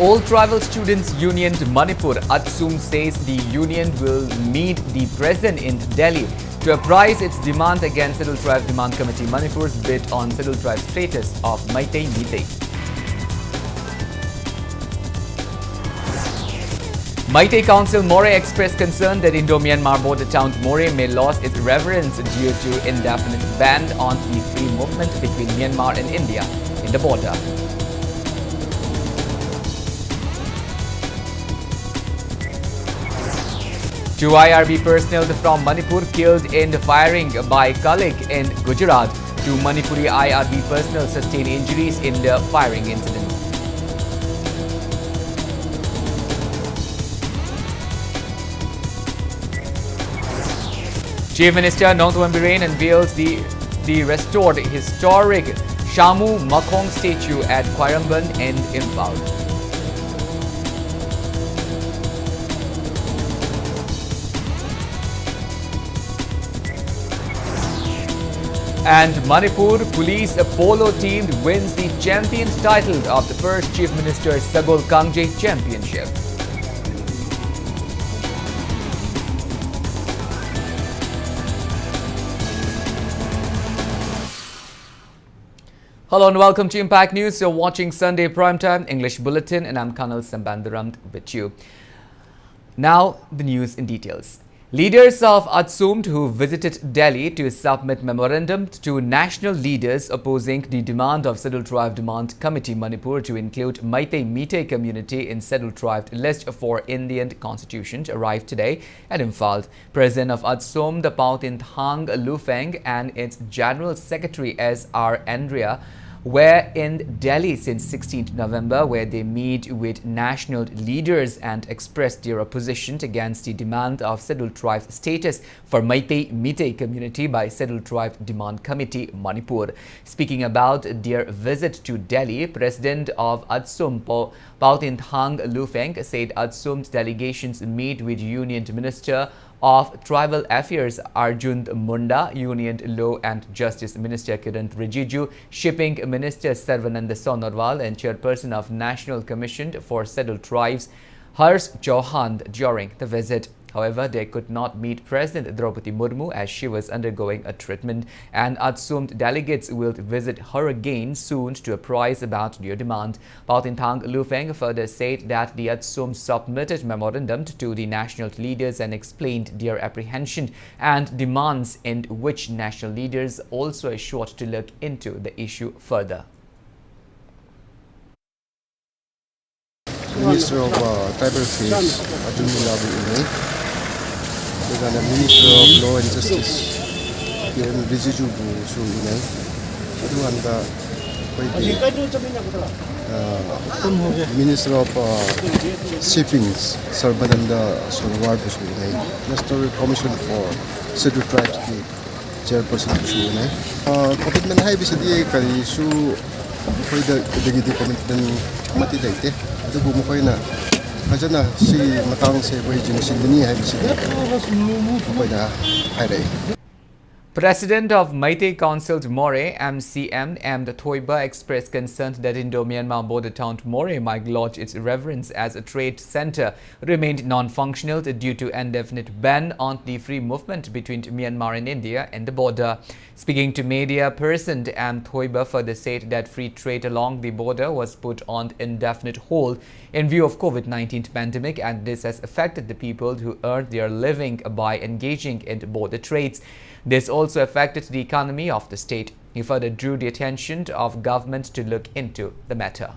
All Tribal Students Union Manipur Atsum says the union will meet the president in Delhi to apprise its demand against Scheduled Tribe Demand Committee Manipur's bid on Scheduled Tribe status of Meitei Meitei. Meitei Council More expressed concern that Indo-Myanmar border town More may lose its reverence due to indefinite ban on the free movement between Myanmar and India in the border. Two IRB personnel from Manipur killed in the firing by colleague in Gujarat. Two Manipuri IRB personnel sustained injuries in the firing incident. Chief Minister Nongthoen Biren unveils the restored historic Shamu Makhong statue at Khairamban in Imphal. And Manipur police polo team wins the champions title of the first Chief Minister Sagol Kangje Championship. Hello and welcome to Impact News. You're watching Sunday Primetime English Bulletin and I'm KANEL SHAMBANDURAM with you. Now the news in details. Leaders of Atsum who visited Delhi to submit memorandum to national leaders opposing the demand of Scheduled Tribe Demand Committee Manipur to include Meitei Meitei community in Scheduled Tribe list for Indian Constitution arrived today at Imphal. President of Atsum, the Pautinthang Lufeng, and its General Secretary S.R. Andrea were in Delhi since 16th November, where they meet with national leaders and express their opposition against the demand of Scheduled Tribe status for Meitei Meitei community by Scheduled Tribe Demand Committee Manipur. Speaking about their visit to Delhi, President of Atsum Pautinthang Lufeng said Atsum's delegations meet with Union Minister of Tribal Affairs Arjun Munda, Union Law and Justice Minister Kiran Rijiju, Shipping Minister Sarvananda Sonowal and Chairperson of National Commission for Scheduled Tribes Harsh Chauhan during the visit. However, they could not meet President Draupadi Murmu as she was undergoing a treatment, and Atsum delegates will visit her again soon to apprise about their demand. Pautinthang Lufeng further said that the Atsum submitted memorandum to the national leaders and explained their apprehension and demands, in which national leaders also assured to look into the issue further. Minister of Tribal Affairs Arjun Munda the Minister of Law and Justice Kiran Rijiju su inay aduhanda Minister of Shipping Sarvananda Sonowal su inay National Commission for Scheduled Tribes ki Chairperson su inay commitment hai bisadi kari su koida degiti commitment mati daite adubu mo koy na Kajana si matang se Beijing Sydney hai bisidi koida hai. President of Meitei Council More, MCM, M. Thoiba expressed concern that Indo-Myanmar border town More might lodge its reverence as a trade center remained non-functional due to indefinite ban on the free movement between Myanmar and India and the border. Speaking to media person, M. Thoiba further said that free trade along the border was put on indefinite hold in view of COVID-19 pandemic, and this has affected the people who earn their living by engaging in border trades. This also affected the economy of the state. He further drew the attention of government to look into the matter.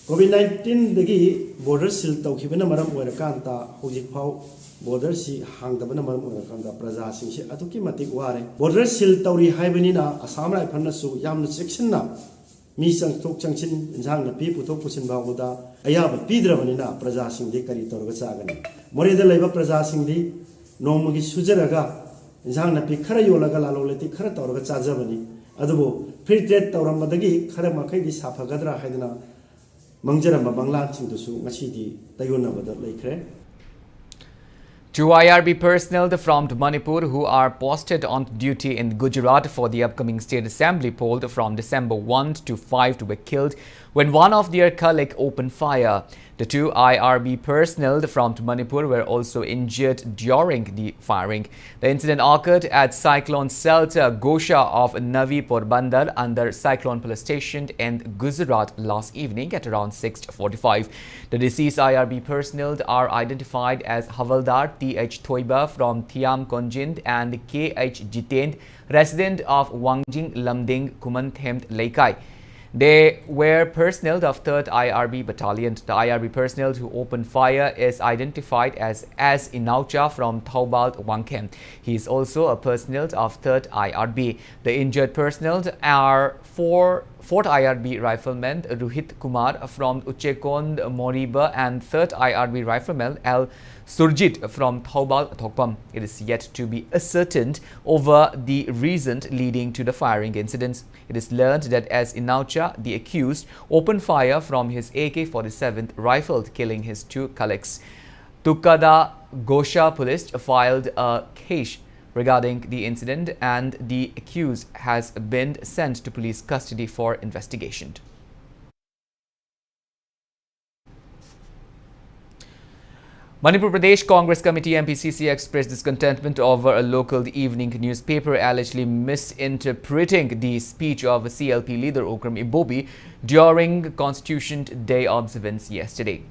COVID-19 dagi border seal tawkhibana maram oirakanta hojikphau border si hangdabana maram oirakanta praja singsi atuki matik ware border seal tawri haibanina Assam Rifle su yamna sectionna mi changthok changchin injang na pi puthok pusin bawda ayaba pidrabanina praja singdi kari torga chagani morida leiba praja singdi Nomagi Sujaraga, Zana Pikara Yolaga Laloleti Karatorga Chazabani, Adubo, free trade Tauramadagi, Karamakadi Sapagadra Hadana, Mangjara Banglan Sintusu, Machidi, Tayuna Lake. Two IRB personnel from Manipur who are posted on duty in Gujarat for the upcoming State Assembly poll from December 1 to 5 were killed when one of their colleagues opened fire. The two IRB personnel from Manipur were also injured during the firing. The incident occurred at Cyclone Shelter Gosha of Navi Porbandar under Cyclone Police Station in Gujarat last evening at around 6:45. The deceased IRB personnel are identified as Havaldar T.H. Thoiba from Thiam Konjind and K.H. Jitend, resident of Wangjing Lamding Kumanthemt Laikai. They were personnel of 3rd IRB Battalion. The IRB personnel who opened fire is identified as Inaucha from Thaubal Wangkhem. He is also a personnel of 3rd IRB. The injured personnel are 4th IRB rifleman Ruhit Kumar from Uchekond Moriba and 3rd IRB rifleman L. Surjit from Thaubal Thokpam. It is yet to be ascertained over the reason leading to the firing incidents. It is learned that as Inaucha, the accused, opened fire from his AK-47 rifle, killing his two colleagues. Tukada Gosha police filed a case regarding the incident and the accused has been sent to police custody for investigation. Manipur Pradesh Congress Committee MPCC expressed discontentment over a local evening newspaper allegedly misinterpreting the speech of CLP leader Okram Ibobi during Constitution Day observance yesterday.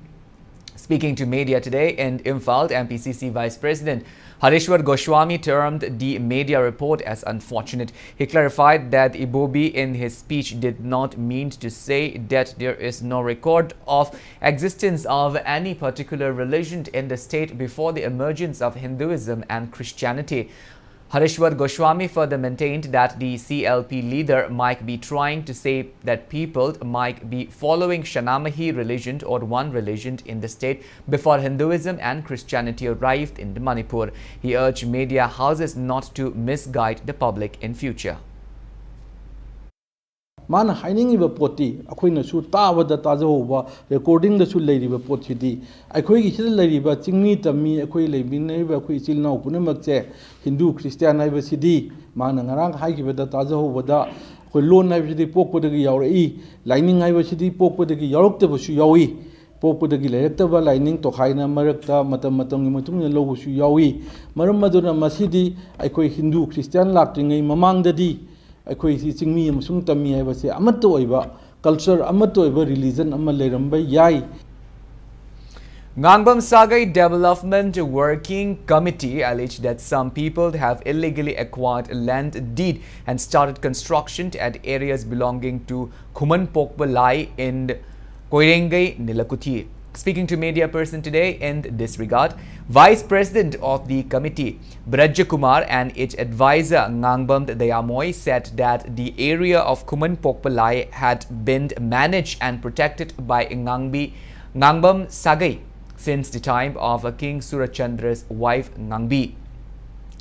Speaking to media today in Imphal, MPCC Vice President Harishwar Goswami termed the media report as unfortunate. He clarified that Ibobi in his speech did not mean to say that there is no record of existence of any particular religion in the state before the emergence of Hinduism and Christianity. Harishwar Goswami further maintained that the CLP leader might be trying to say that people might be following Shanamahi religion or one religion in the state before Hinduism and Christianity arrived in Manipur. He urged media houses not to misguide the public in future. Mana hiding in a potty, a queen of shoot tower that Tazova, recording the shoot lady of potty. I quay his lady, but sing me to me a quay labin neighbor, quay still no Punamak, Hindu, Christian, Iver CD, Man and Arang hike with the Tazova, the loan Iver City poke with the Yaoi, lining Iver City poke with the York the Shuyoi, poke with the Gilectava lining to Haina Marakta, Matamatung, Matung, Logo Shuyoi, Maramaduna Masidi, I quay Hindu, Christian laughing in Mamang the D. I see sing me Sung Tami, I was say Amatoiba, culture, Amatoiba, religion, Amaleramba, Yai. Ngangbam Sagai Development Working Committee alleged that some people have illegally acquired land deed and started construction at areas belonging to Khuman Pokbalai in Koirengai, Nilakuthi. Speaking to media person today in this regard, Vice President of the committee, Brajya Kumar, and its advisor, Ngangbam Dayamoy, said that the area of Khuman Pokbalai had been managed and protected by Ngangbam Sagai since the time of King Surachandra's wife Ngangbi.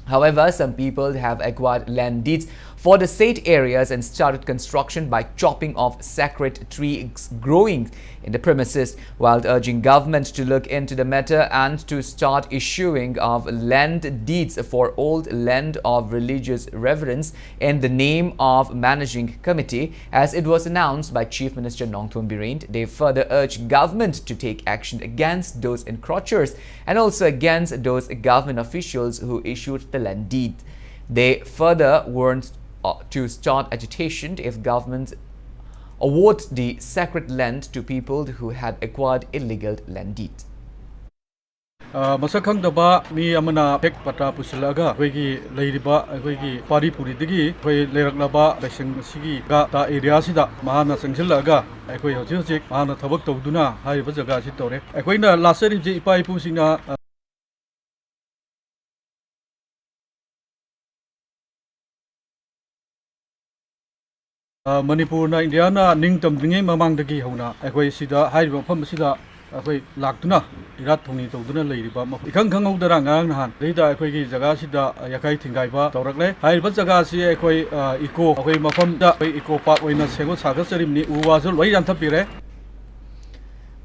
However, some people have acquired land deeds for the said areas and started construction by chopping off sacred trees growing in the premises, while urging government to look into the matter and to start issuing of land deeds for old land of religious reverence in the name of managing committee, as it was announced by Chief Minister Nongthom Birend. They further urged government to take action against those encroachers and also against those government officials who issued the land deed. They further warned to start agitation if government award the sacred land to people who had acquired illegal land deed. Masakang daba mi amana pek pata pusalaga wegi leiriba wegi pari puri digi we leraklaba lesing sigi ga ta area sida mahana sangsilaga ekoi hojik mahana thabak tawduna hariba jaga si tore ekoina laseri ji ipai pusina Manipur na India na ningtam dringai mamang dagi hauna ekoi sida hariba pham sida ekoi laktuna irat thongni tawduna leiriba ikhang khangau dara ngang nahan leida ekoi gi jaga sida yakai thingaiba tawrakle hariba jaga si ekoi eco ekoi mafam da eco park oina sengo saga serimni uwazul wai janthapire.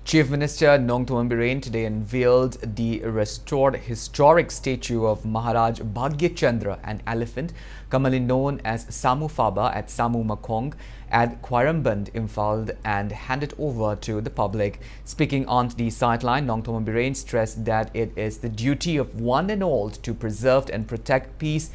Chief Minister Nongthoman Biren today unveiled the restored historic statue of Maharaj Bhagyachandra, an elephant commonly known as Samu Faba at Samu Makong at Quaramband, Imphal, and handed over to the public. Speaking on the sideline, Nongthoman Biren stressed that it is the duty of one and all to preserve and protect peace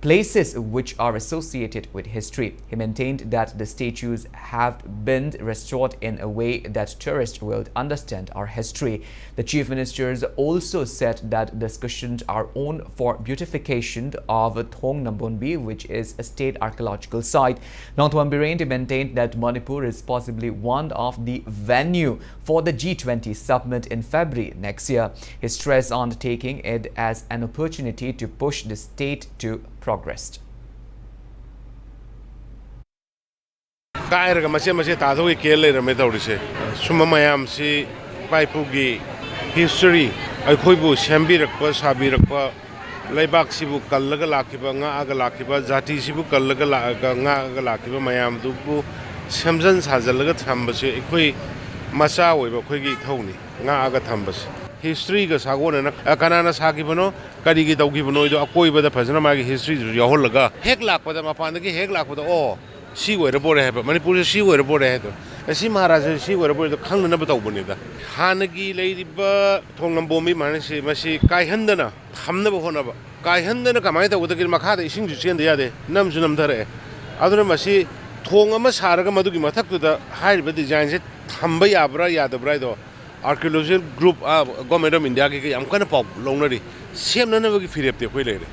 places which are associated with history. He maintained that the statues have been restored in a way that tourists will understand our history. The Chief Ministers also said that discussions are on for beautification of Thong Nambonbi, which is a state archaeological site. Nongthoman Biren maintained that Manipur is possibly one of the venue for the G20 summit in February next year. He stressed on taking it as an opportunity to push the state to progress. Kairaga mache tadoi kele rame tawrise suma mayam si paipugi history aikhoibu sembirakpa sabirakpa laibak sibu kallaga lakiba nga aga lakiba jati sibu kallaga nga aga lakiba mayam dubu semjan sajalaga thambase aikhoi macha oiba khoigi thawni nga aga thambase history ga sagona na kanana sagibano karigi tawgibano ido akoiba da phajana magi history yaholaga hek lakpada mapanda ki hek lakpada o si oira bore ha Manipur si oira bore ha to si Maharaj si oira bore to khangna ba tawbani da hanagi leiriba thongnambomi manase masi kaihandana thamna ba hona ba kaihandana kamai tawda ki makha da ising ju chen da yade namju namdare aduna masi thong ama saraga madugi mathak tu da hairiba design se thamba yabra yadabra do archaeological group government of India ki am kana pop longnari sem na na gi firepte khoi leire.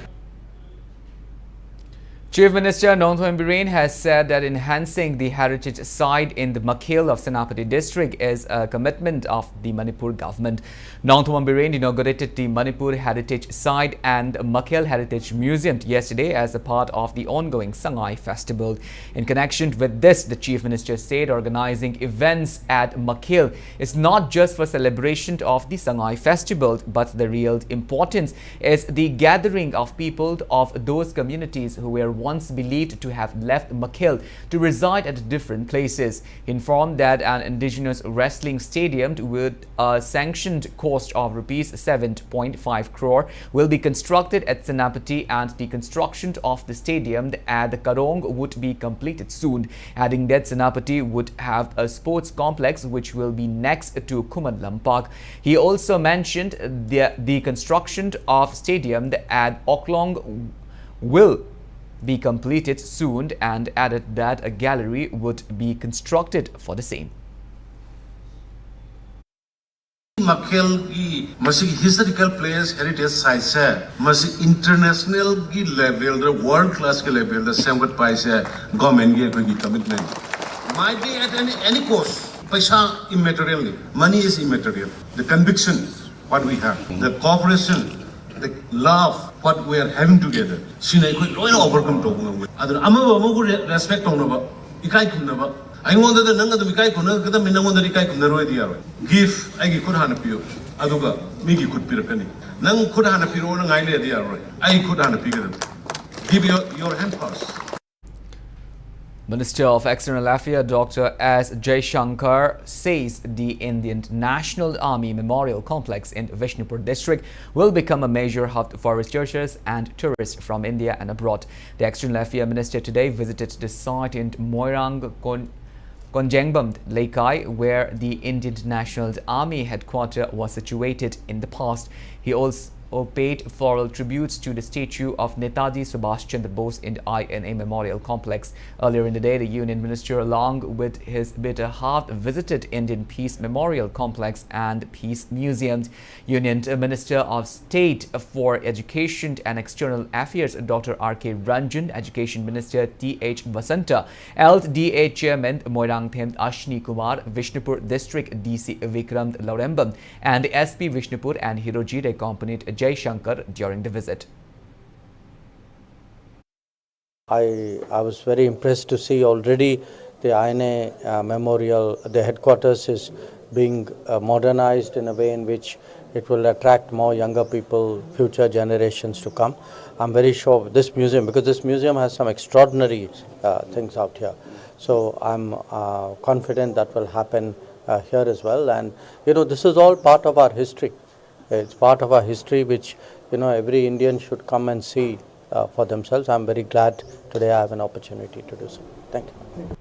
Chief Minister Nongthoman Biren has said that enhancing the heritage site in the Makhel of Senapati district is a commitment of the Manipur government. Nongthoman Biren inaugurated the Manipur Heritage Site and Makhel Heritage Museum yesterday as a part of the ongoing Sangai Festival. In connection with this, the Chief Minister said organizing events at Makhel is not just for celebration of the Sangai Festival, but the real importance is the gathering of people of those communities who were once believed to have left Makhel to reside at different places. He informed that an indigenous wrestling stadium with a sanctioned cost of rupees 7.5 crore will be constructed at Senapati, and the construction of the stadium at Karong would be completed soon, adding that Senapati would have a sports complex which will be next to Kumanlam Park. He also mentioned the construction of stadium at Oklong will be completed soon, and added that a gallery would be constructed for the same. Makhel की मसी historical place heritage site से मसी international की level रे world class के level रे संगत पाई से government की कोई commitment might be at any cost. पैसा immaterial, money is immaterial. The conviction what we have, the cooperation, the love what we are having together. Sinai कोई लोग overcome तो होंगे. अदर अम्मा को respect होना बा, इकाई कुन्ना बा. I want that nanga to Mikai Kuna, Kata Minamon the Rikai Kunarodia. Give I could hanapio, Aduga, Migi could be a penny. Nang could hanapiro and I lay the arrow. I could hanapigam. Give your hand pass. Minister of External Affairs Dr. S. Jaishankar says the Indian National Army Memorial Complex in Vishnupur district will become a major hub for researchers and tourists from India and abroad. The External Affairs Minister today visited the site in Moirang Konjengbam Laikai, where the Indian National Army headquarters was situated in the past. He also paid floral tributes to the statue of Netaji Subhash Chandra Bose in the INA Memorial Complex. Earlier in the day, the Union Minister, along with his better half, visited Indian Peace Memorial Complex and Peace Museums. Union Minister of State for Education and External Affairs Dr. R.K. Ranjan, Education Minister T.H. Vasanta, LDA Chairman Moirang Them Ashni Kumar, Vishnupur District DC Vikram Laurembam, and the SP Vishnupur and Hirojire accompanied Jaishankar during the visit. I was very impressed to see already the INA Memorial, the headquarters is being modernized in a way in which it will attract more younger people, future generations to come. I'm very sure this museum, because this museum has some extraordinary things out here. So I'm confident that will happen here as well. And this is all part of our history. It's part of our history which every Indian should come and see for themselves. I'm very glad today I have an opportunity to do so. Thank you.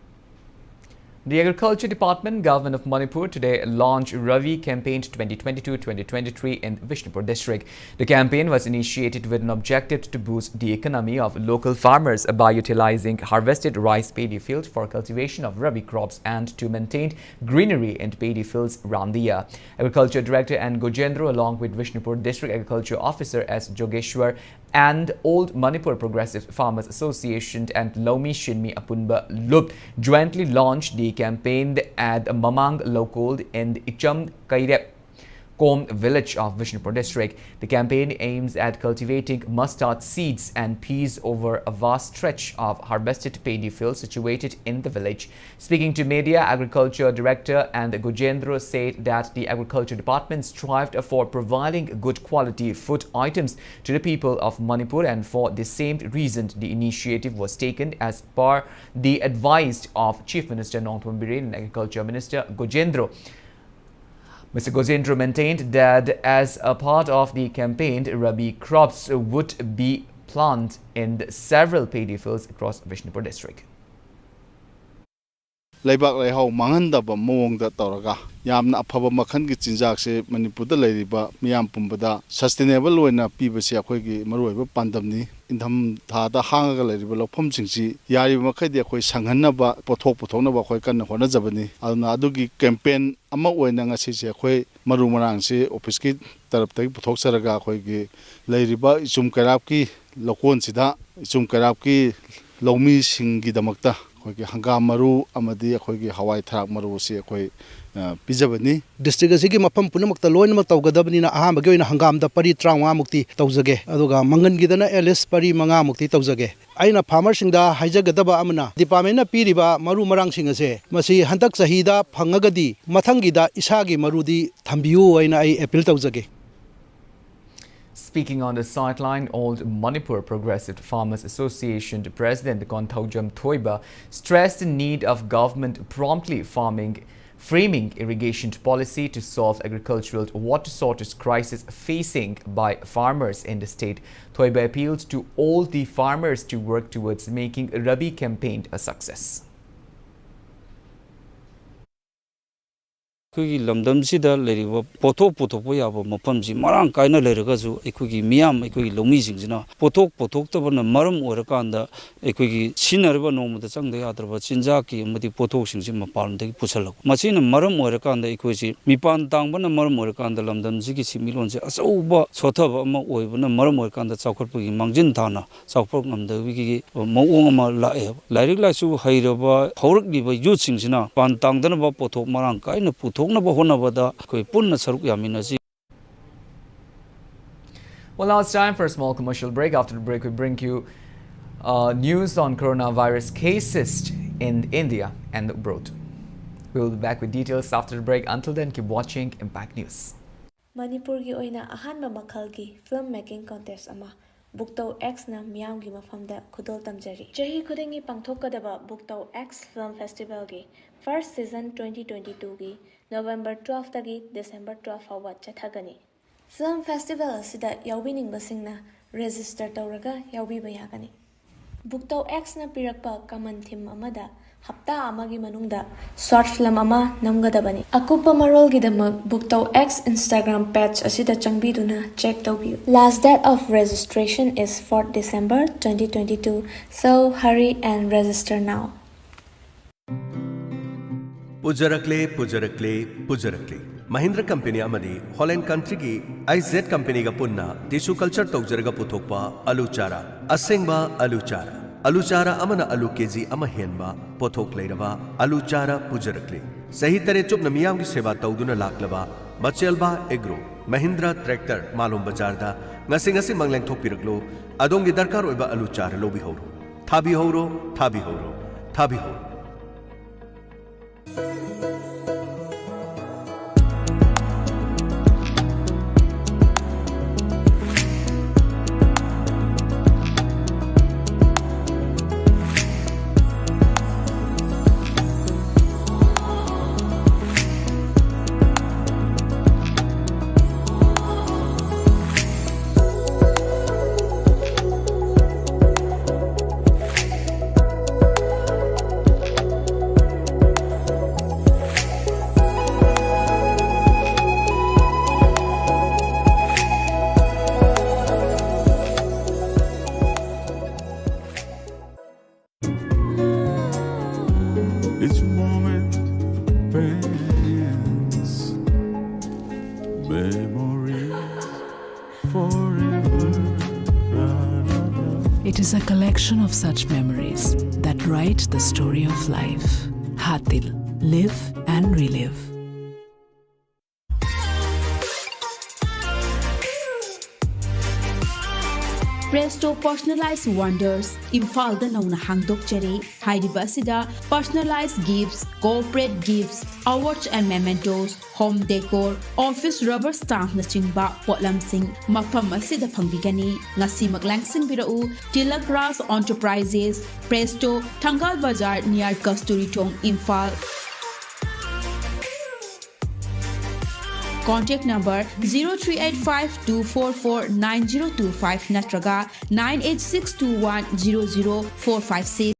The Agriculture Department, Government of Manipur, today launched Ravi Campaign 2022-2023 in Vishnupur district. The campaign was initiated with an objective to boost the economy of local farmers by utilizing harvested rice paddy fields for cultivation of Rabi crops and to maintain greenery in paddy fields around the year. Agriculture Director N. Gojendra, along with Vishnupur District Agriculture Officer S. Jogeshwar and Old Manipur Progressive Farmers Association and Lomi Shinmi Apunba Lup jointly launched the campaign at Mamang Lokold in Icham Kairep Kom village of Vishnupur district. The campaign aims at cultivating mustard seeds and peas over a vast stretch of harvested paddy fields situated in the village. Speaking to media, Agriculture Director and Gojendra said that the Agriculture Department strived for providing good quality food items to the people of Manipur, and for the same reason the initiative was taken as per the advice of Chief Minister Nongthorn Biren and Agriculture Minister Gojendra. Mr. Gojendra maintained that as a part of the campaign, Rabi crops would be planted in several paddy fields across Vishnupur district. Laibak Leihau Mangandaba Mongda Toraga, Yamna Paba Makangi Chinjak, Manipur Ladiba, Miam Pumbada, sustainable when a Pibasia Quagi, Maru Pandamni, in Tam Tada Hanga Ladiba Pumsingsi, Yari Makadia Koi Sanganaba, Potopotona Bakoikan Honazabani, Alnadugi campaign, Amawena Sisia Koi, Marumaransi, Opiski, Taraptai, Potoxaraga Koigi, Ladiba, Isum Karabki, Lokon Sida, Isum Karabki, Lomi Singidamakta. Hangam Maru Amadi Kogi Hawaii Trak Maru Si Koi Pizabani. District Zigi Mapam Punamakta Loin Mataugadabina Ahamago in Hangam the Pari Trawa Mukti Tauzage, Aduga Mangan Gidana Ellis Pari Manga Mukti Tauzage. Aina Pamarsinda Hajagadaba Amana, Dipamena Piriba, Maru Marang Singase, Masi Hantak Sahida, Pangagadi, Matangida, Isagi Marudi, Tambiu Aina Epil Tauzage. Speaking on the sideline, Old Manipur Progressive Farmers Association President Konthaujam Thoiba stressed the need of government promptly framing irrigation policy to solve agricultural water shortage crisis facing by farmers in the state. Thoiba appealed to all the farmers to work towards making Rabi campaign a success. Kugi Lamdam Sida Leriva Potok Potopoya Mopamsi Marang Kaina Leragazu, Equigi Miam, Equi Lomising, Potok Tabana Maram or Kanda, Equigi Sinarva Nom the Sang de Atrava, Sinzaki, Mati Potoxing in Mapalm de Pusalo. Machine Maram or Kanda Equigi, Mipan Tangbana Maram or Kanda Lamdam Ziki Similons, as over Sotava Moivana Maram or Kanda Sakopi, Mangjintana, Southpokam, the Wiki, Mooma Lae, Larilla Su Hairava, Horki by using Sina, Pantangdanaba Potok Marang Kaina Putok. Well, now it's time for a small commercial break. After the break, we bring you news on coronavirus cases in India and abroad. We'll be back with details after the break. Until then, keep watching Impact News. Manipur gi oina ahanba makhal gi film making contest ama Buktaw X na miyam gi mafamda khudol tamjari. Chahi khudingi pangthokadaba Buktaw X Film Festival gi first season 2022 gi November 12 tagi December 12 fawa chathagani. Film Festival asida yawbining basingna register tawraga yawbiba yagani. Buktaw X na pirakpa common theme amada hapta amagi manungda short film ama namgadabani. Akupa marol gidamak Buktaw X Instagram page asida changbiduna check tawbiyu. Last date of registration is 4th December 2022, so hurry and register now. Pujarakle Mahindra Company Amadi Holland Country ki IZ Company ga punna tissue culture tawjaraga puthokpa aluchara asengba aluchara amana alu kg ama henba pothok leiraba aluchara pujarakle sahi tare chupna miyam ki seva tawduna laklaba machelba agro Mahindra tractor malum bazar da ngasi mangleng thokpiraklo adongi darkar oiba aluchara lobi horo thabi horo It is a collection of such memories that write the story of life. Hatil, live and relive. Presto Personalized Wonders, Imphal Nauna Hangdok Cheri, Haidiba Asida, personalized gifts, corporate gifts, awards and mementos, home decor, office rubber stamp na chingba, potlam sing, mafam asida pangbigani, ngasi maglangsing birau, Tilagras Enterprises, Presto, Tangal Bazaar near Kasturi Tong, Imphal. Contact number 0385-244-9025 natraga 98621-00456.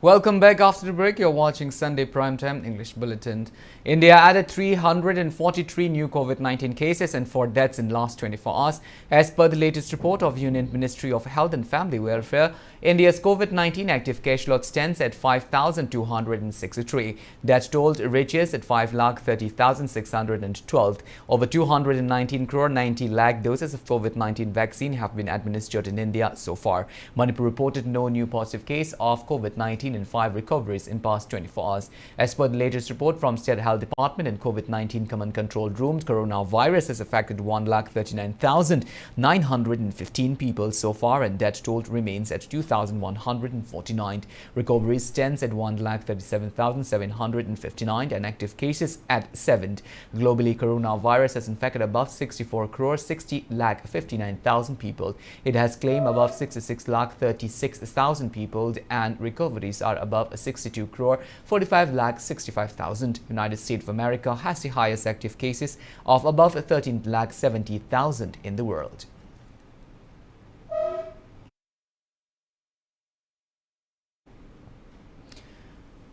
Welcome back after the break. You're watching Sunday Primetime English Bulletin. India added 343 new COVID-19 cases and 4 deaths in last 24 hours. As per the latest report of Union Ministry of Health and Family Welfare, India's COVID-19 active case load stands at 5,263. Death toll reaches at 5,30,612. Over 219 crore 90 lakh doses of COVID-19 vaccine have been administered in India so far. Manipur reported no new positive case of COVID-19 and 5 recoveries in past 24 hours. As per the latest report from State Health Department and COVID-19 Command Control Room, coronavirus has affected 1,39,915 people so far, and death toll remains at 2,149. Recoveries stands at 1,37,759 and active cases at 7. Globally, coronavirus has infected above 64 crore 60 lakh 59,000 people. It has claimed above 66 lakh 36,000 people, and recoveries are above 62 crore 45 lakh 65,000. United States of America has the highest active cases of above 13 lakh 70,000 in the world.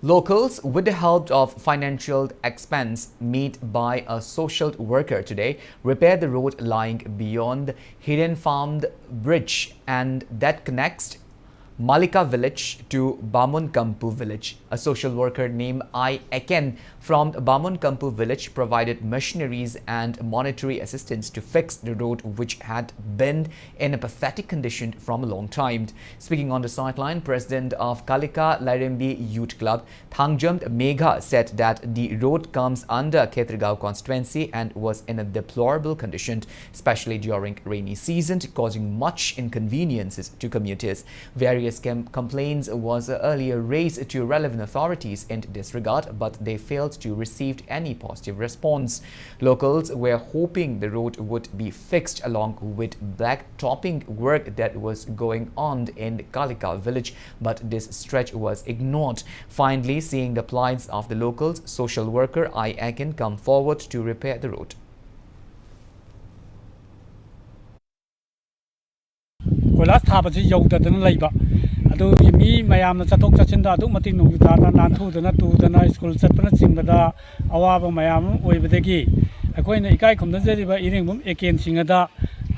Locals, with the help of financial expense made by a social worker today, repaired the road lying beyond Hidden Farmed Bridge and that connects Malika village to Bamunkampu village. A social worker named I. Eken from Bamunkampu village provided machineries and monetary assistance to fix the road, which had been in a pathetic condition from a long time. Speaking on the sideline, President of Kalika Lairembi Youth Club, Thangjamt Megha, said that the road comes under Khetrigao constituency and was in a deplorable condition, especially during rainy season, causing much inconveniences to commuters. Various complaints was earlier raised to relevant authorities in this regard, but they failed to receive any positive response. Locals were hoping the road would be fixed along with blacktopping work that was going on in Kalika village, but this stretch was ignored. Finally, seeing the plights of the locals, social worker I. Akin come forward to repair the road. Mi mayam chatok chachinda aduk mating nong dana nantu dana tu dana school chatpana chingbada awaba mayam oibadegi akoina ikai khumna jariba iringbum eken singada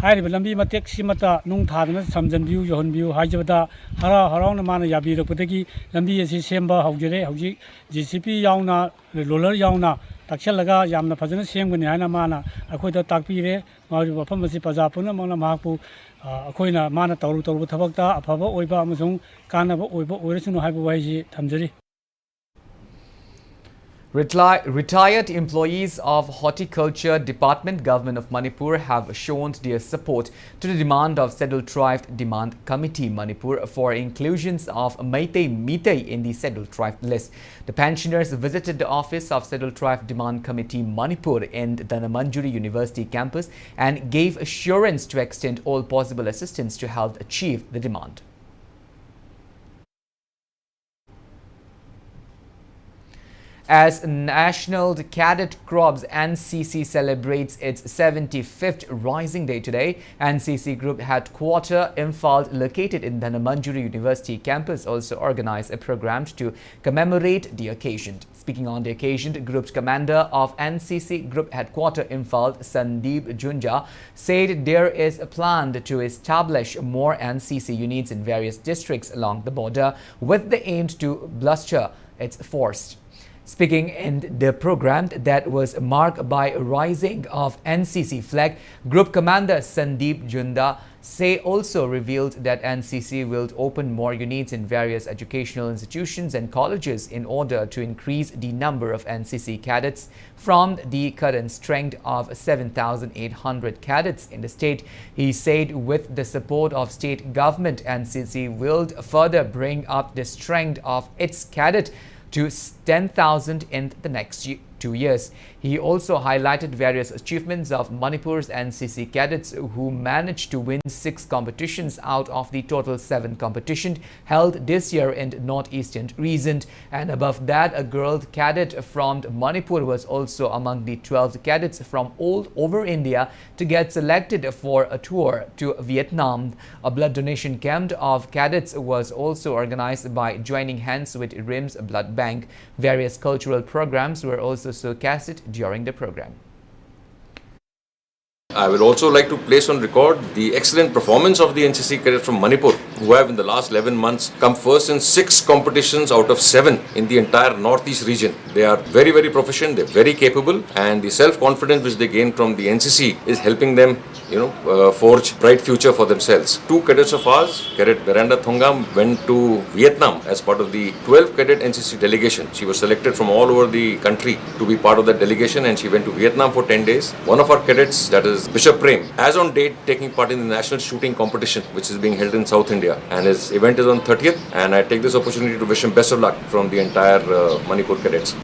hairiba lambi matek simata nung thadana samjan view yohon view haijabada hara harauna mana yabi rakudegi lambi asi semba haujere hauji GCP yauna roller yauna takshalaga yamna phajana semgani haina mana akoida takpire mari wafam asi pajapuna mona mahpu akoina mana tawru thabakta afaba oiba amasung kanaba oiba oirasunu haiba waiji thamjari. Retired employees of Horticulture Department Government of Manipur have shown their support to the demand of Scheduled Tribe Demand Committee Manipur for inclusions of Meitei in the Scheduled Tribe list. The pensioners visited the office of Scheduled Tribe Demand Committee Manipur in the Dhanmanjuri University campus and gave assurance to extend all possible assistance to help achieve the demand. As National Cadet Corps NCC celebrates its 75th Rising Day today, NCC Group Headquarters Imphal, located in Dhanmanjuri University campus, also organized a program to commemorate the occasion. Speaking on the occasion, the Group's commander of NCC Group Headquarters Imphal, Sandeep Junja, said there is a plan to establish more NCC units in various districts along the border with the aim to bolster its force. Speaking in the program that was marked by a rising of NCC flag, Group Commander Sandeep Junda also revealed that NCC will open more units in various educational institutions and colleges in order to increase the number of NCC cadets from the current strength of 7,800 cadets in the state. He said with the support of state government, NCC will further bring up the strength of its cadet to 10,000 in the next 2 years. He also highlighted various achievements of Manipur's NCC cadets who managed to win 6 competitions out of the total 7 competitions held this year in the northeastern region. And above that, a girl cadet from Manipur was also among the 12 cadets from all over India to get selected for a tour to Vietnam. A blood donation camp of cadets was also organized by joining hands with RIMS Blood Bank. Various cultural programs were also showcased during the program. I would also like to place on record the excellent performance of the NCC cadets from Manipur, who have in the last 11 months come first in 6 competitions out of 7 in the entire northeast region. They are very, very proficient, they're very capable, and the self-confidence which they gain from the NCC is helping them, forge bright future for themselves. 2 cadets of ours, Cadet Miranda Thongam, went to Vietnam as part of the 12 cadet NCC delegation. She was selected from all over the country to be part of that delegation, and she went to Vietnam for 10 days. One of our cadets, that is Bishop Prem, as on date taking part in the national shooting competition which is being held in South India, and his event is on 30th, and I take this opportunity to wish him best of luck from the entire Manipur cadets.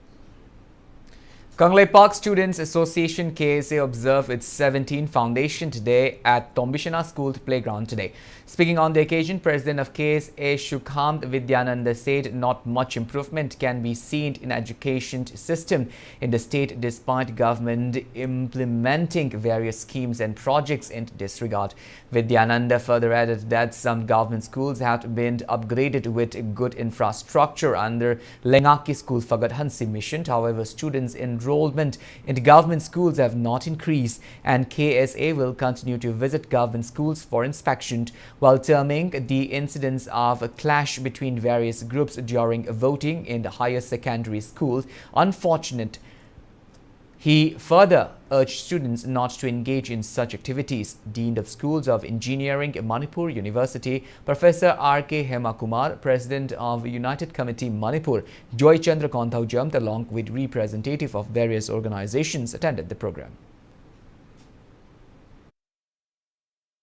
Kanglei Park Students Association KSA observed its 17th foundation day at Tombishana School playground today. Speaking on the occasion, President of KSA Shukhamd Vidyananda said not much improvement can be seen in education system in the state despite government implementing various schemes and projects in this regard. Vidyananda further added that some government schools have been upgraded with good infrastructure under Lengaki School Fagat Hansi mission. However, students enrollment in government schools have not increased, and KSA will continue to visit government schools for inspection, while terming the incidents of a clash between various groups during voting in the higher secondary schools unfortunate. He further urged students not to engage in such activities. Dean of Schools of Engineering, Manipur University, Professor R.K. Hemakumar, President of United Committee Manipur, Joy Chandra Konthaujam, along with representatives of various organizations, attended the program.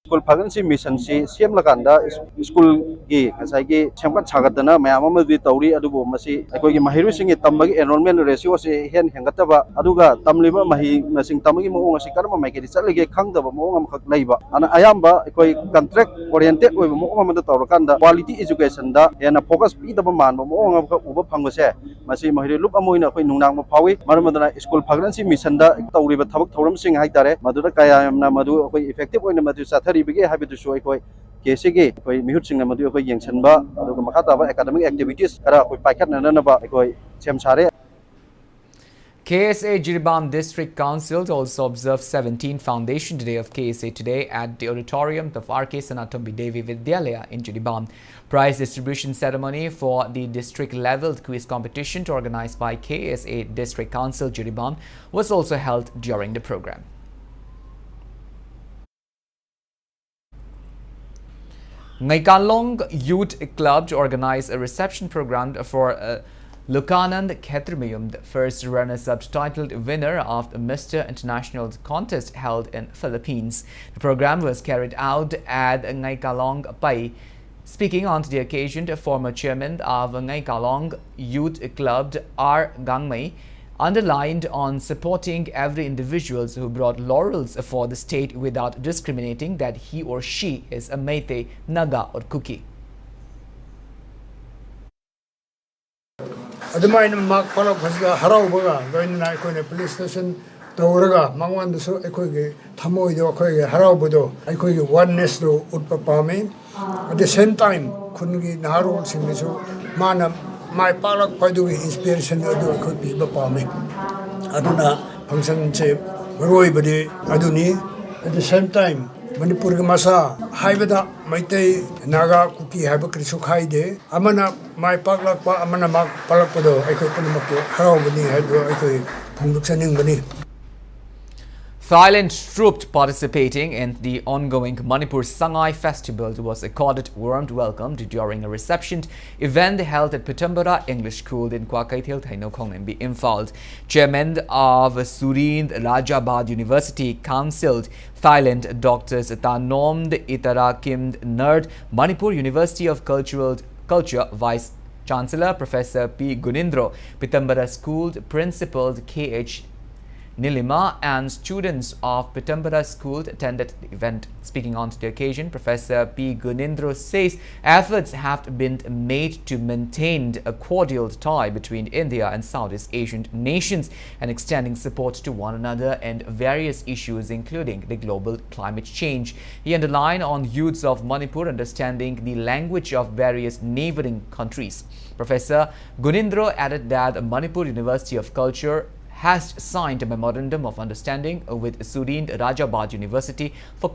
School Pagansi Mission si Siam Laganda School Gi Kasagi Champat Sagatana Mayama di Tauri Adubo Masi Akogi Mahiru Sing Tambagi enrollment ratio si Hen Hangataba Aduga Tamliba Mahi Masing Tamagi Mo Sikarma Maki Saligi Kangda Mo Laiba and Ayamba Akoi contract oriented with Mohammed Taurakanda quality education da and a focus Peter Man Mo Uba Pangose Masi Mahiru Lup Amoina Nunang Pawi Maramadana School Pagansi Mission da Tauri Tabak Toram Sing Haitare Madura Kaya Namadu effective when the Madu Satari happy to show KSG Mihutching Namadu Yangshanba, Makata academic activities, Pakat Nanaba, Chamsare. KSA Jiribam District Council also observed 17th Foundation Day of KSA today at the auditorium of R.K. Sanatombi Devi Vidyalaya in Jiribam. Prize distribution ceremony for the district-level quiz competition organized by KSA District Council Jiribam was also held during the program. Ngaikalong Youth Club organized a reception program for Lukanand Khetrimayum, the first runner-up titled winner of the Mr. International contest held in Philippines. The program was carried out at Ngaikalong Pai. Speaking on the occasion, the former chairman of Ngaikalong Youth Club, R. Gangmei, underlined on supporting every individual who brought laurels for the state without discriminating that he or she is a Meitei, Naga or Kuki. Adamain Mark Palak was the Haraubaga, going to the police station, Tauraga, Mangan the so Ekogi, Tamoy, Haraubudo, Ekogi, oneness to Utpapame. At the same time, couldn't get Naru Simisu, Manam. My Palak Padu inspiration could be Bapami. Aduna function chip, Roy Badi, Aduni. At the same time, Manipur ga masa haibada maitai naga kuki haiba krisu khaide amana mai paklak pa amana mak palak pado aikoi punamak harau bani haido aikoi phungduk saning bani. Thailand troops participating in the ongoing Manipur Sangai Festival was accorded warm welcome during a reception event held at Pitambara English School in Kwakaithil, Thainokong, MB Imphal. Chairman of Surind Rajabad University counselled Thailand Dr. Tanomd Itarakim Nerd, Manipur University of Culture Vice Chancellor Professor P. Gunindro, Pitambara School Principal K.H. Nilima and students of Pitambara School attended the event. Speaking on the occasion, Professor P. Gunindro says efforts have been made to maintain a cordial tie between India and Southeast Asian nations and extending support to one another and various issues including the global climate change. He underlined on youths of Manipur understanding the language of various neighboring countries. Professor Gunindro added that Manipur University of Culture has signed a memorandum of understanding with Surind Rajabad University for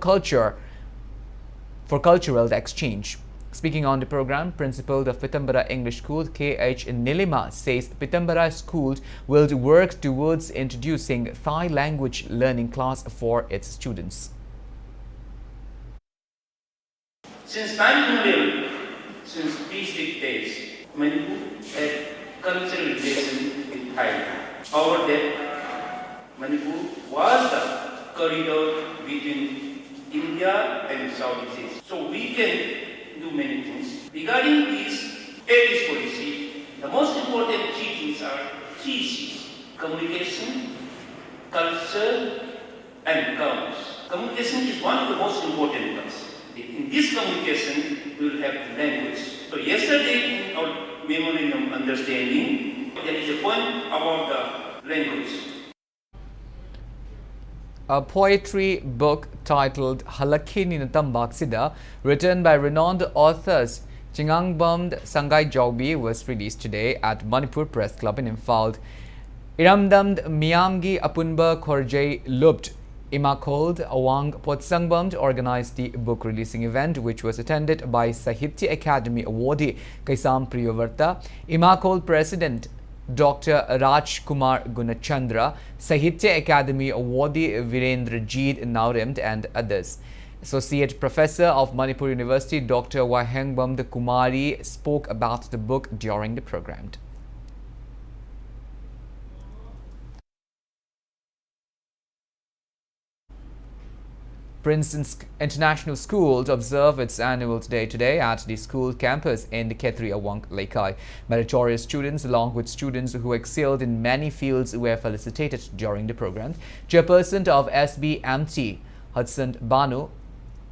cultural exchange. Speaking on the program, Principal of Pitambara English School K.H. Nilima says Pitambara School will work towards introducing Thai language learning class for its students. Since time immemorial, since pre-Sikh days, Manipur had cultural relation with Thailand. Our day, Manipur was the corridor between India and Southeast Asia. So we can do many things. Regarding this aid policy, the most important three things are three C's: communication, culture, and commerce. Communication is one of the most important ones. In this communication, we will have language. So yesterday, in our memorandum understanding, there is a point about the language. A poetry book titled Halakini Natambak Sida, written by renowned authors Chingangbam Sangai Jaubi, was released today at Manipur Press Club in Imphal. Iramdam Miyamgi Apunba Khorjay Lupt Imakold Awang Potsangbam organized the book releasing event, which was attended by Sahitya Academy awardee Kaisam Priyavarta, Imakold President Dr. Raj Kumar Gunachandra, Sahitya Academy awardee Virendra Jeet Naurimt and others. Associate Professor of Manipur University Dr. Wahengbam Kumari spoke about the book during the program. Princeton International School to observe its annual Day today at the school campus in the Khetri Awang Laikai. Meritorious students along with students who excelled in many fields were felicitated during the program. Chairperson of SBMT,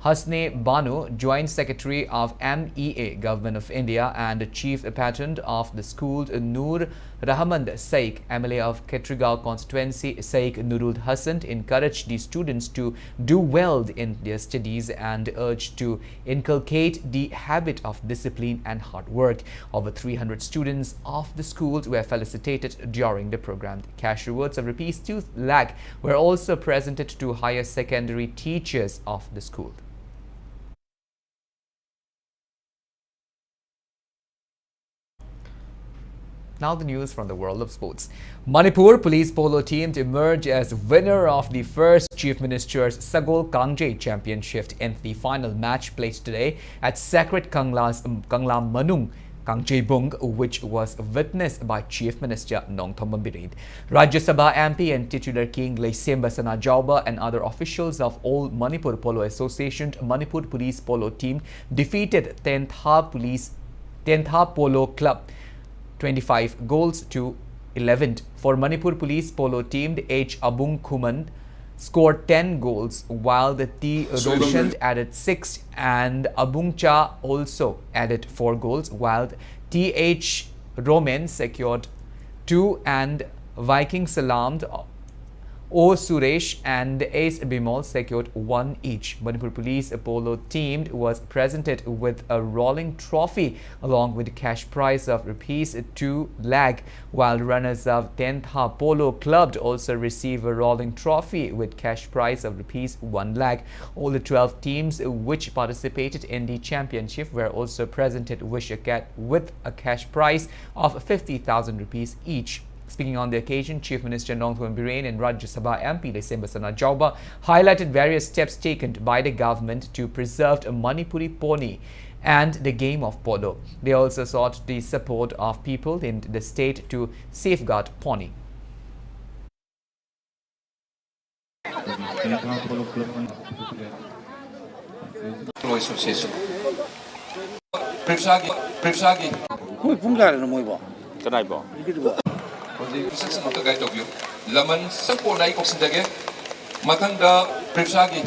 Hasne Banu, Joint Secretary of MEA, Government of India, and Chief Patron of the school, Noor Rahman Saik, MLA of Ketrigao constituency, Saik Nurul Hassan, encouraged the students to do well in their studies and urged to inculcate the habit of discipline and hard work. Over 300 students of the school were felicitated during the program. Cash rewards of Rs 2 lakh were also presented to higher secondary teachers of the school. Now the news from the world of sports. Manipur police polo team to emerge as winner of the first Chief Minister's Sagol Kangje Championship in the final match played today at Sacred Kanglam Manung Kangjebung, which was witnessed by Chief Minister Nongthom Birid. Rajya Sabha MP and titular King Leisem Basana Jauba and other officials of All Manipur Polo Association Manipur Police Polo team defeated 10th Ha Polo Club 25 goals to 11. For Manipur Police Polo team, the H. Abung Kuman scored 10 goals, while the T. Roshan added 6 and Abung Cha also added 4 goals, while T. H. Roman secured 2 and Viking Salamed O. Suresh and Ace Bimol secured one each. Manipur Police Polo team was presented with a rolling trophy along with a cash prize of rupees 2 lakh, while runners of 10th Ha Polo Club also received a rolling trophy with cash prize of rupees 1 lakh. All the 12 teams which participated in the championship were also presented with a cash prize of 50,000 rupees each. Speaking on the occasion, Chief Minister Nongthorn Biren and Rajya Sabha MP Lesembasana Jauba highlighted various steps taken by the government to preserve a Manipuri pony and the game of polo. They also sought the support of people in the state to safeguard pony. Laman sampo na ikok sindage matanda prepsagi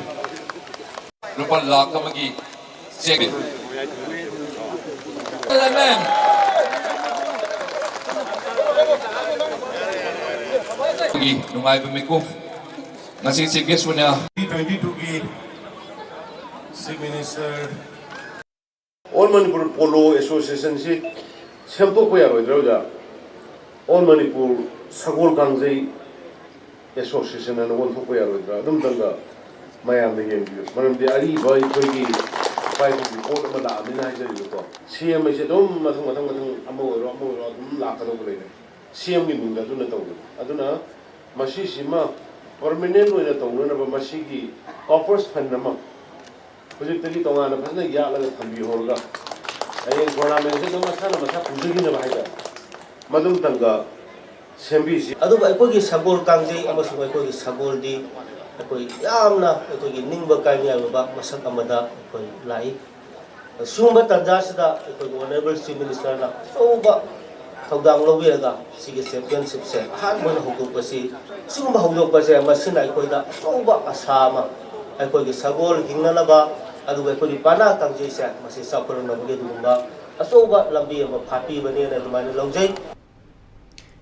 lupa lakh kamagi check Amen. Nungay bumiko ngasi CBS na 2022 ki Chief Minister All Manipur Polo Association si sempo ko yaro idroja All Manipur Sagol Kangjai Association and one for Yara, Dumdanga, Miami Game View. Madam the Ali Boy Twiggy, 5 report of Madame in Nigeria. CM is a dome, Amo, Lakano. CM in Gaduna. Aduna, Mashishima, permanent in a town of Mashiki, offers Panama. Was it the little one of the Yala can be Holga? I ain't what I mentioned, Masana, Madam Tanga. ꯑꯗꯨꯒ ꯑꯩꯈꯣꯏꯒꯤ ꯁꯒꯣꯜ ꯀꯥꯡꯖꯩ ꯑꯃꯁꯨꯡ ꯑꯩꯈꯣꯏꯒꯤ ꯁꯒꯣꯜꯗꯤ ꯑꯩꯈꯣꯏ ꯌꯥꯝꯅ ꯑꯩꯈꯣꯏꯒꯤ ꯅꯤꯡꯕ ꯀꯥꯏꯅꯕ ꯃꯁꯛ ꯑꯃꯗ ꯑꯩꯈꯣꯏ ꯂꯥꯛꯏ ꯁꯤꯒꯨꯝꯕ ꯇꯥꯟꯖꯥꯁꯤꯗ ꯑꯩꯈꯣꯏꯒꯤ ꯑꯣꯅꯔꯦꯕꯜ ꯆꯤꯐ ꯃꯤꯅꯤꯁꯇꯔꯅ ꯑꯆꯧꯕ ꯊꯧꯗꯥꯡ ꯂꯧꯕꯤꯔꯒ ꯁꯤꯒꯤ ꯆꯦꯝꯄꯤꯌꯟꯁꯤꯞꯁꯦ ꯑꯍꯥꯟꯕ ꯑꯣꯏꯅ ꯍꯧꯗꯣꯛꯄꯁꯤ ꯁꯤꯒꯨꯝꯕ ꯍꯧꯗꯣꯛꯄꯁꯦ ꯃꯁꯤꯅ ꯑꯩꯈꯣꯏꯗ ꯑꯆꯧꯕ ꯑꯁꯥ ꯑꯃ ꯑꯩꯈꯣꯏꯒꯤ ꯁꯒꯣꯜ ꯍꯤꯡꯅꯅꯕ ꯑꯗꯨꯒ ꯑꯩꯈꯣꯏꯒꯤ ꯄꯥꯅꯥ ꯀꯥꯡꯖꯩꯁꯦ ꯃꯁꯤ ꯆꯥꯎꯈꯠꯅꯕꯒꯤ ꯑꯗꯨꯒꯨꯝꯕ ꯑꯆꯧꯕ ꯂꯝꯕꯤ ꯑꯃ ꯐꯥꯠꯄꯤꯕꯅꯦꯅ ꯑꯗꯨꯃꯥꯏꯅ ꯂꯧꯖꯩ.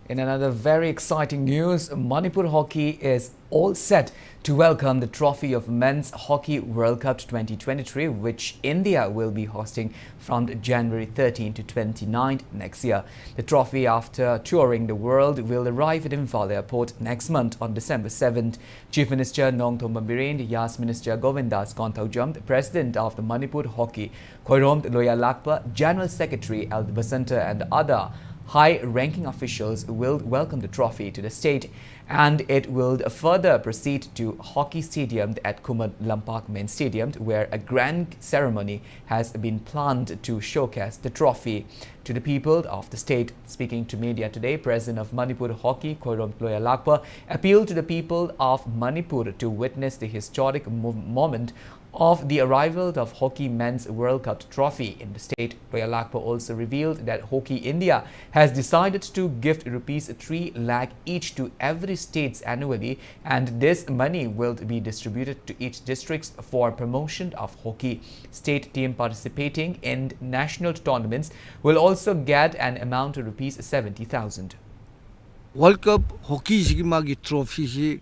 In another very exciting news, Manipur Hockey is all set to welcome the trophy of Men's Hockey World Cup 2023, which India will be hosting from January 13 to 29 next year. The trophy, after touring the world, will arrive at Imphal Airport next month on December 7th. Chief Minister Nongthom Biren, Yas Minister Govindas Konthaujam, the President of the Manipur Hockey, Khoirom Loya Lakpa, General Secretary Al Basanta and other high-ranking officials will welcome the trophy to the state, and it will further proceed to Hockey Stadium at Kumar Lampak Main Stadium, where a grand ceremony has been planned to showcase the trophy to the people of the state. Speaking to media today, President of Manipur Hockey, Khoirom Loya Lakpa, appealed to the people of Manipur to witness the historic moment of the arrival of Hockey Men's World Cup trophy in the state. Loya Lakpa also revealed that Hockey India has decided to gift rupees 3 lakh each to every state annually, and this money will be distributed to each district for promotion of hockey. State team participating in national tournaments will also get an amount of rupees 70,000. World Cup Hockey Magi Trophy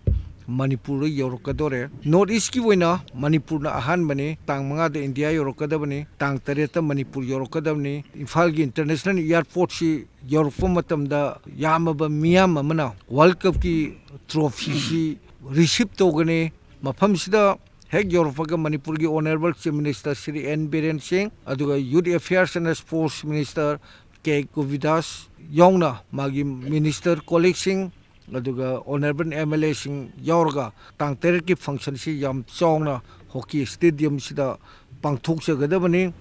Manipur Yorokadore. North East Kiwina, Manipur na ahan bane, tang mga de India Yorokadabane, tang Tareta Manipur Yorokadabane, Infalgi International Airport si Yorofomatam da Yamaba Miyama Mana, World Cup ki trophy si receipt togane, Mapamsida, Heg Yorofaga Manipur ki Honorable Chief Minister Sri N. Biren Singh, Aduga Youth Affairs and Sports Minister K. Govidas, Yongna, Magi Minister Colleague Singh, aduga honorable MLA sing yaurga tang terer ki function si yam chongna hockey stadium sida pangthok chagadabani.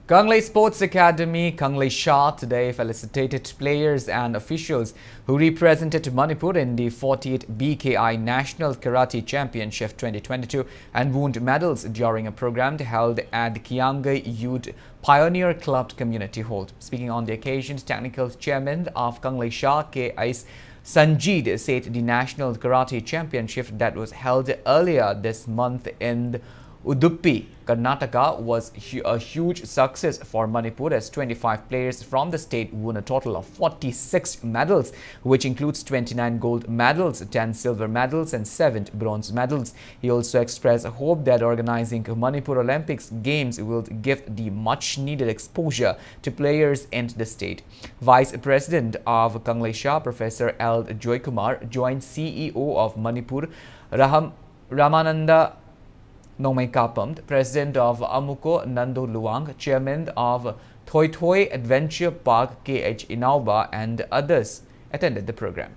Kanglei Sports Academy, Kanglei Shah, today felicitated players and officials who represented Manipur in the 48th BKI National Karate Championship 2022 and won medals during a program held at the Kiamgai Youth Pioneer Club Community Hall. Speaking on the occasion, technical chairman of Kanglei Shah, K.I.S. Sanjeed, said the National Karate Championship that was held earlier this month in Udupi, Karnataka was a huge success for Manipur as 25 players from the state won a total of 46 medals, which includes 29 gold medals, 10 silver medals and 7 bronze medals. He also expressed hope that organizing Manipur Olympics Games will give the much-needed exposure to players in the state. Vice President of Kanglesha, Professor L. Joykumar, joined CEO of Manipur, Ramananda Nomaikapam, President of Amuko Nando Luang, Chairman of Thoi Thoi Adventure Park KH Inauba and others attended the program.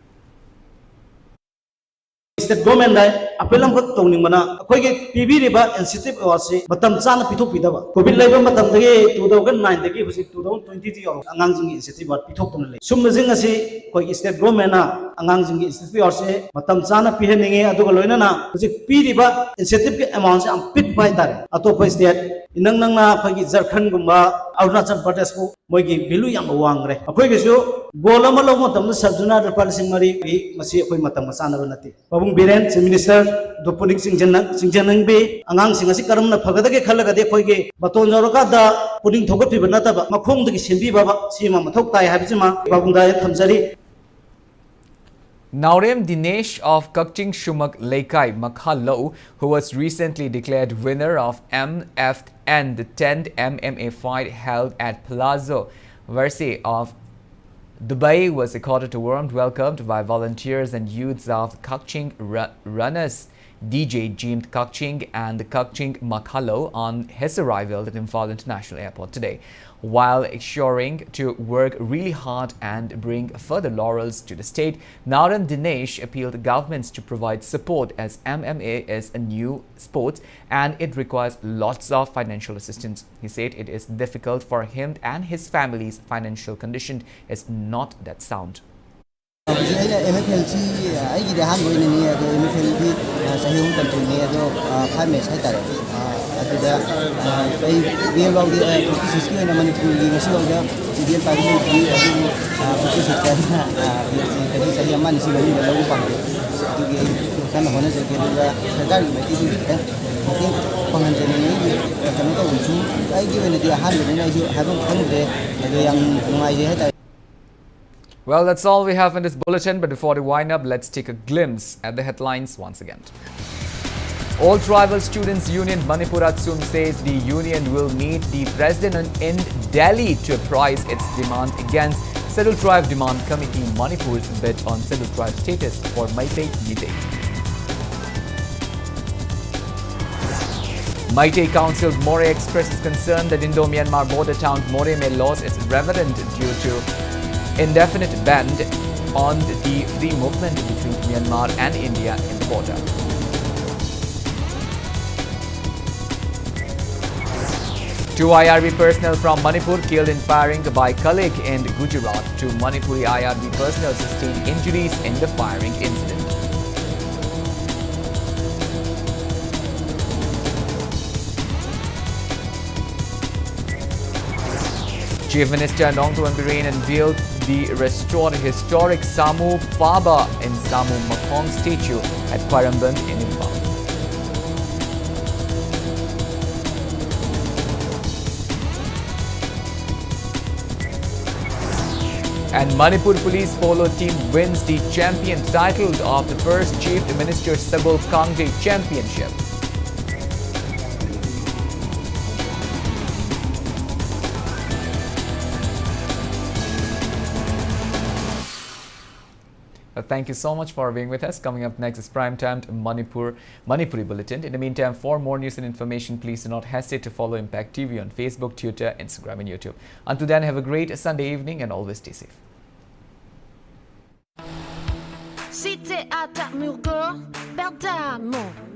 State government appeal am got tongning mana koi ke PB riba incentive awase batam chana pithok pidaba covid laiba batam dagi 2009 dagi husi 2020 yor angang jing incentive bat pithok tun le sum jing asi koi state government na angang jing incentive awase batam chana piheninge aduga loina na husi pi riba incentive ke amount am pit bai tare atop state inang nang na phagi Jharkhand gumba Arunachal Pradesh ko moi gi bilu yam wangre akoi ge jo goal am lo matam sabjuna repal singmari bi masi akoi matam chana banati Babung Biren, Chief Minister, Dopunik Singjanang Bay, Angang Singasi Karamna Pagade Kalagade Koige, Baton Jorokada, putting Togopi Banata, Makum the Simbi Baba, Sima Matoktai Habizima, Babunda Tamzari. Naurem Dinesh of Kakching Shumak Laikai Makhalo, who was recently declared winner of MFN, the 10th MMA fight held at Palazzo Versailles of Dubai, was accorded a warm welcome by volunteers and youths of Kakching runners DJ Jeemed Kakching and Kakching Makhalo on his arrival at Imphal International Airport today, while assuring to work really hard and bring further laurels to the state. Naurem Dinesh appealed to governments to provide support as MMA is a new sport and it requires lots of financial assistance. He said it is difficult for him and his family's financial condition is not that sound. Well, that's all we have in this bulletin, but before we wind up, let's take a glimpse at the headlines once again. All Tribal Students Union Manipur Atsum says the union will meet the president in Delhi to apprise its demand against Scheduled Tribe Demand Committee Manipur's bid on Scheduled Tribe status for Meitei Meitei. Meitei Council More expresses concern that Indo-Myanmar border town More may lose its reverend due to indefinite ban on the free movement between Myanmar and India in the border. Two IRB personnel from Manipur killed in firing by colleague in Gujarat. Two Manipuri IRB personnel sustained injuries in the firing incident. Chief Minister Nongtuan Biren unveiled the restored historic Samu Paba in Samu Makong statue at Quaramband in Imphal. And Manipur Police Polo team wins the champion title of the first Chief Minister Sabul Kangje Championship. Thank you so much for being with us. Coming up next is Primetime Manipuri Bulletin. In the meantime, for more news and information, please do not hesitate to follow Impact TV on Facebook, Twitter, Instagram and YouTube. Until then, have a great Sunday evening and always stay safe.